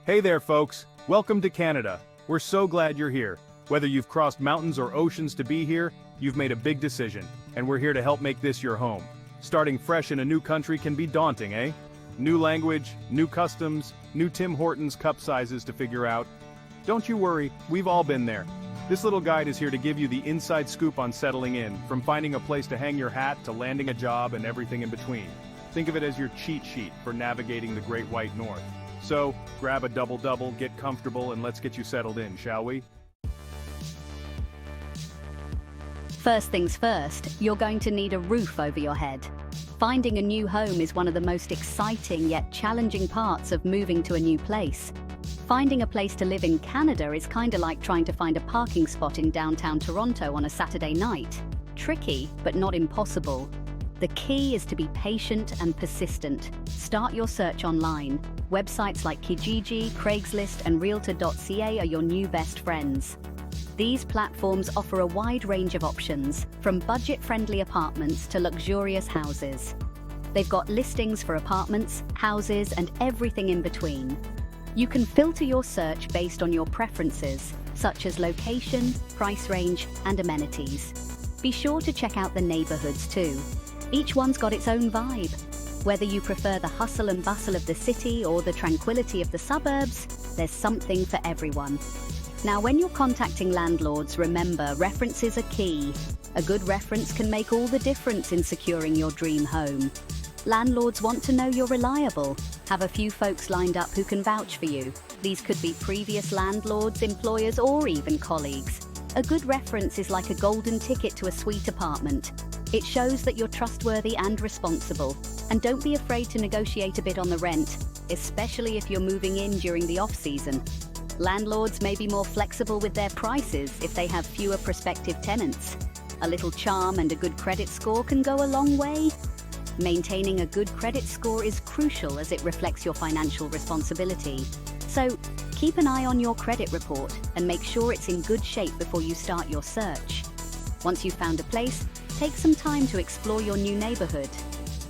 Hey there, folks. Welcome to Canada. We're so glad you're here. Whether you've crossed mountains or oceans to be here, you've made a big decision, and we're here to help make this your home. Starting fresh in a new country can be daunting, eh? New language, new customs, new Tim Hortons cup sizes to figure out. Don't you worry, we've all been there. This little guide is here to give you the inside scoop on settling in, from finding a place to hang your hat to landing a job and everything in between. Think of it as your cheat sheet for navigating the Great White North. So, grab a double-double, get comfortable, and let's get you settled in, shall we? First things first, you're going to need a roof over your head. Finding a new home is one of the most exciting yet challenging parts of moving to a new place. Finding a place to live in Canada is kinda like trying to find a parking spot in downtown Toronto on a Saturday night. Tricky, but not impossible. The key is to be patient and persistent. Start your search online. Websites like Kijiji, Craigslist, and Realtor.ca are your new best friends. These platforms offer a wide range of options, from budget-friendly apartments to luxurious houses. They've got listings for apartments, houses, and everything in between. You can filter your search based on your preferences, such as location, price range, and amenities. Be sure to check out the neighborhoods too. Each one's got its own vibe. Whether you prefer the hustle and bustle of the city or the tranquility of the suburbs, there's something for everyone. Now, when you're contacting landlords, remember, references are key. A good reference can make all the difference in securing your dream home. Landlords want to know you're reliable. Have a few folks lined up who can vouch for you. These could be previous landlords, employers, or even colleagues. A good reference is like a golden ticket to a sweet apartment. It shows that you're trustworthy and responsible. And don't be afraid to negotiate a bit on the rent, especially if you're moving in during the off-season. Landlords may be more flexible with their prices if they have fewer prospective tenants. A little charm and a good credit score can go a long way. Maintaining a good credit score is crucial as it reflects your financial responsibility. So, keep an eye on your credit report and make sure it's in good shape before you start your search. Once you've found a place, take some time to explore your new neighborhood.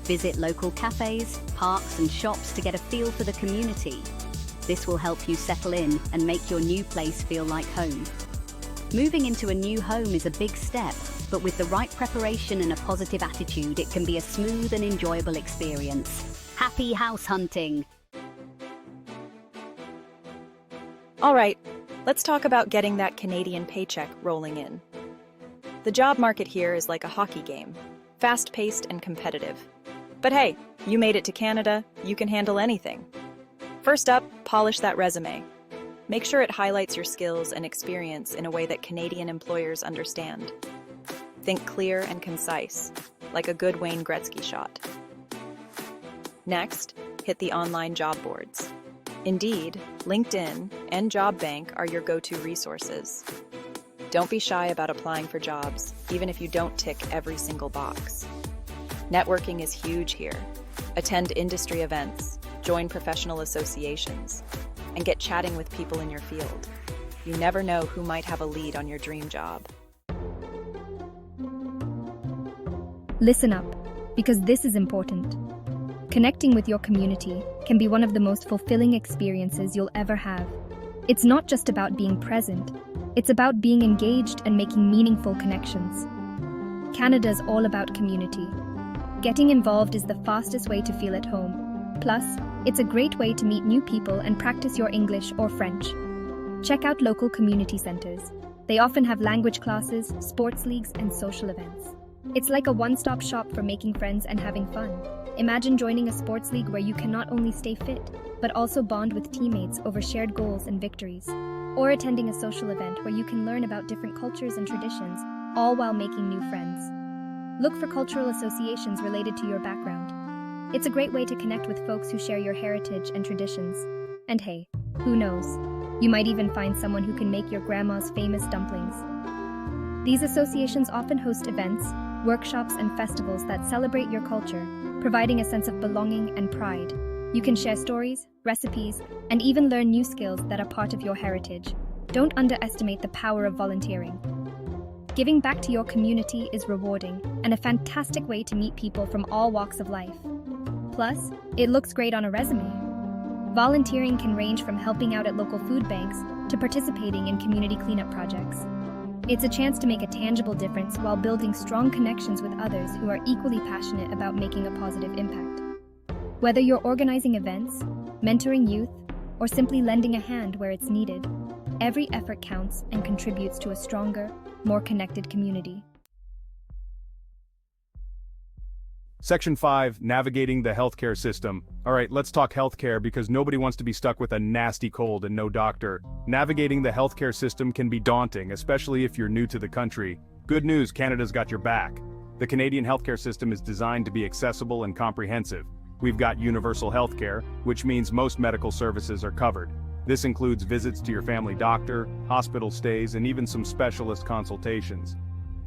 Visit local cafes, parks, and shops to get a feel for the community. This will help you settle in and make your new place feel like home. Moving into a new home is a big step, but with the right preparation and a positive attitude, it can be a smooth and enjoyable experience. Happy house hunting! All right, let's talk about getting that Canadian paycheck rolling in. The job market here is like a hockey game, fast-paced and competitive. But hey, you made it to Canada, you can handle anything. First up, polish that resume. Make sure it highlights your skills and experience in a way that Canadian employers understand. Think clear and concise, like a good Wayne Gretzky shot. Next, hit the online job boards. Indeed, LinkedIn, and JobBank are your go-to resources. Don't be shy about applying for jobs, even if you don't tick every single box. Networking is huge here. Attend industry events, join professional associations, and get chatting with people in your field. You never know who might have a lead on your dream job. Listen up, because this is important. Connecting with your community can be one of the most fulfilling experiences you'll ever have. It's not just about being present, it's about being engaged and making meaningful connections. Canada's all about community. Getting involved is the fastest way to feel at home. Plus, it's a great way to meet new people and practice your English or French. Check out local community centers. They often have language classes, sports leagues, and social events. It's like a one-stop shop for making friends and having fun. Imagine joining a sports league where you can not only stay fit, but also bond with teammates over shared goals and victories. Or attending a social event where you can learn about different cultures and traditions, all while making new friends. Look for cultural associations related to your background. It's a great way to connect with folks who share your heritage and traditions. And hey, who knows? You might even find someone who can make your grandma's famous dumplings. These associations often host events, workshops, and festivals that celebrate your culture, providing a sense of belonging and pride. You can share stories, recipes, and even learn new skills that are part of your heritage. Don't underestimate the power of volunteering. Giving back to your community is rewarding and a fantastic way to meet people from all walks of life. Plus, it looks great on a resume. Volunteering can range from helping out at local food banks to participating in community cleanup projects. It's a chance to make a tangible difference while building strong connections with others who are equally passionate about making a positive impact. Whether you're organizing events, mentoring youth, or simply lending a hand where it's needed, every effort counts and contributes to a stronger, more connected community. Section 5, navigating the healthcare system. All right, let's talk healthcare because nobody wants to be stuck with a nasty cold and no doctor. Navigating the healthcare system can be daunting, especially if you're new to the country. Good news, Canada's got your back. The Canadian healthcare system is designed to be accessible and comprehensive. We've got universal healthcare, which means most medical services are covered. This includes visits to your family doctor, hospital stays, and even some specialist consultations.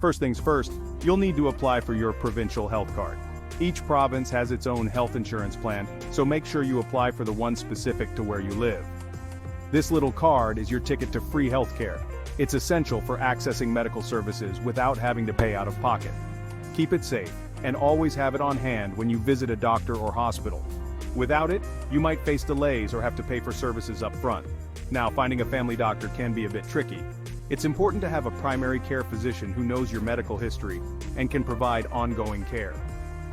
First things first, you'll need to apply for your provincial health card. Each province has its own health insurance plan, so make sure you apply for the one specific to where you live. This little card is your ticket to free healthcare. It's essential for accessing medical services without having to pay out of pocket. Keep it safe, and always have it on hand when you visit a doctor or hospital. Without it, you might face delays or have to pay for services up front. Now, finding a family doctor can be a bit tricky. It's important to have a primary care physician who knows your medical history and can provide ongoing care.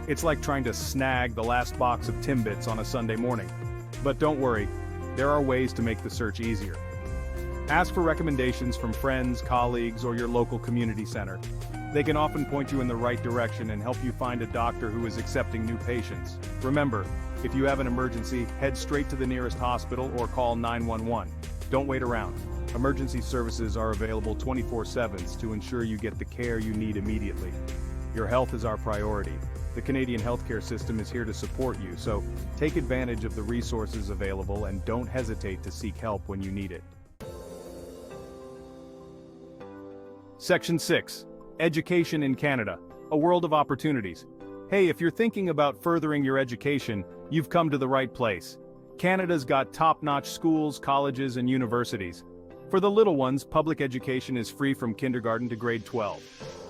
It's like trying to snag the last box of Timbits on a Sunday morning. But don't worry, there are ways to make the search easier. Ask for recommendations from friends, colleagues, or your local community center. They can often point you in the right direction and help you find a doctor who is accepting new patients. Remember, if you have an emergency, head straight to the nearest hospital or call 911. Don't wait around. Emergency services are available 24/7 to ensure you get the care you need immediately. Your health is our priority. The Canadian healthcare system is here to support you, so take advantage of the resources available and don't hesitate to seek help when you need it. Section 6. Education in Canada. A world of opportunities. Hey, if you're thinking about furthering your education, you've come to the right place. Canada's got top-notch schools, colleges, and universities. For the little ones, public education is free from kindergarten to grade 12.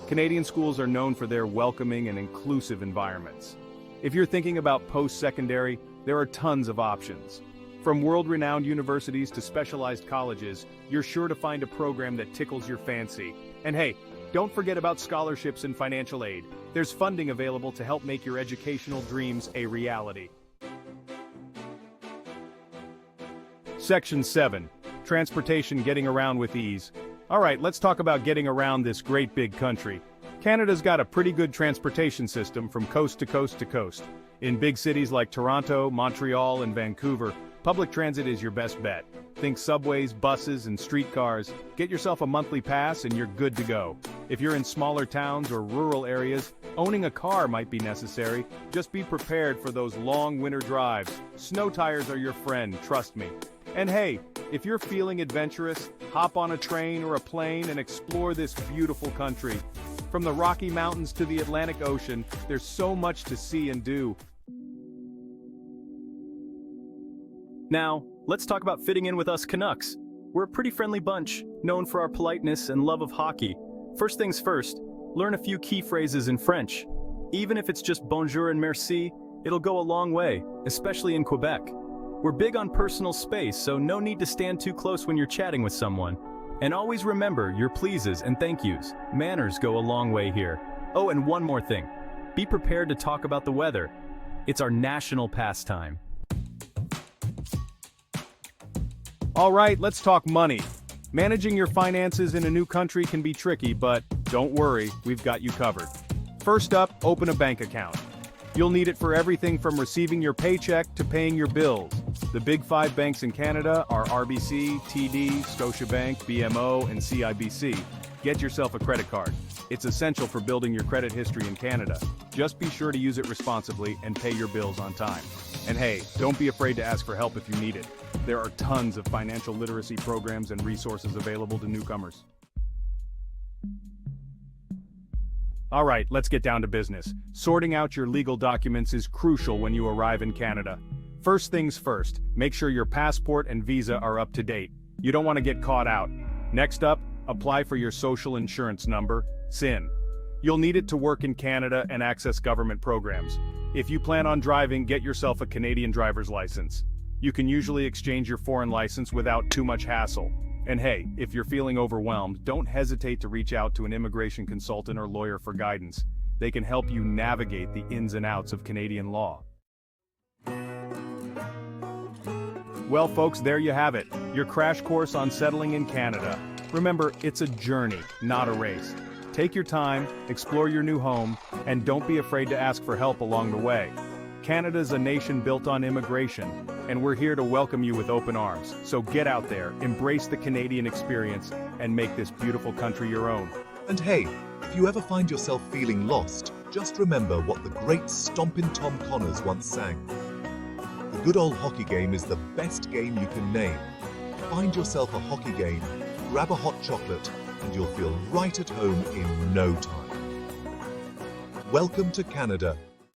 Canadian schools are known for their welcoming and inclusive environments. If you're thinking about post-secondary, there are tons of options. From world-renowned universities to specialized colleges, you're sure to find a program that tickles your fancy. And hey, don't forget about scholarships and financial aid. There's funding available to help make your educational dreams a reality. Section 7. Transportation getting around with ease. Alright, let's talk about getting around this great big country. Canada's got a pretty good transportation system from coast to coast to coast. In big cities like Toronto, Montreal, and Vancouver, public transit is your best bet. Think subways, buses, and streetcars. Get yourself a monthly pass and you're good to go. If you're in smaller towns or rural areas, owning a car might be necessary. Just be prepared for those long winter drives. Snow tires are your friend, trust me. And hey, if you're feeling adventurous, hop on a train or a plane and explore this beautiful country. From the Rocky Mountains to the Atlantic Ocean, there's so much to see and do. Now, let's talk about fitting in with us Canucks. We're a pretty friendly bunch, known for our politeness and love of hockey. First things first, learn a few key phrases in French. Even if it's just bonjour and merci, it'll go a long way, especially in Quebec. We're big on personal space, so no need to stand too close when you're chatting with someone. And always remember your pleases and thank yous. Manners go a long way here. Oh, and one more thing. Be prepared to talk about the weather. It's our national pastime. All right, let's talk money. Managing your finances in a new country can be tricky, but don't worry, we've got you covered. First up, open a bank account. You'll need it for everything from receiving your paycheck to paying your bills. The big 5 banks in Canada are RBC, TD, Scotiabank, BMO, and CIBC. Get yourself a credit card. It's essential for building your credit history in Canada. Just be sure to use it responsibly and pay your bills on time. And hey, don't be afraid to ask for help if you need it. There are tons of financial literacy programs and resources available to newcomers. All right, let's get down to business. Sorting out your legal documents is crucial when you arrive in Canada. First things first, make sure your passport and visa are up to date. You don't want to get caught out. Next up, apply for your social insurance number, SIN. You'll need it to work in Canada and access government programs. If you plan on driving, get yourself a Canadian driver's license. You can usually exchange your foreign license without too much hassle. And hey, if you're feeling overwhelmed, don't hesitate to reach out to an immigration consultant or lawyer for guidance. They can help you navigate the ins and outs of Canadian law. Well, folks, there you have it, your crash course on settling in Canada. Remember, it's a journey, not a race. Take your time, explore your new home, and don't be afraid to ask for help along the way. Canada's a nation built on immigration, and we're here to welcome you with open arms. So get out there, embrace the Canadian experience, and make this beautiful country your own. And hey, if you ever find yourself feeling lost, just remember what the great Stompin' Tom Connors once sang. The good old hockey game is the best game you can name. Find yourself a hockey game, grab a hot chocolate, and you'll feel right at home in no time. Welcome to Canada,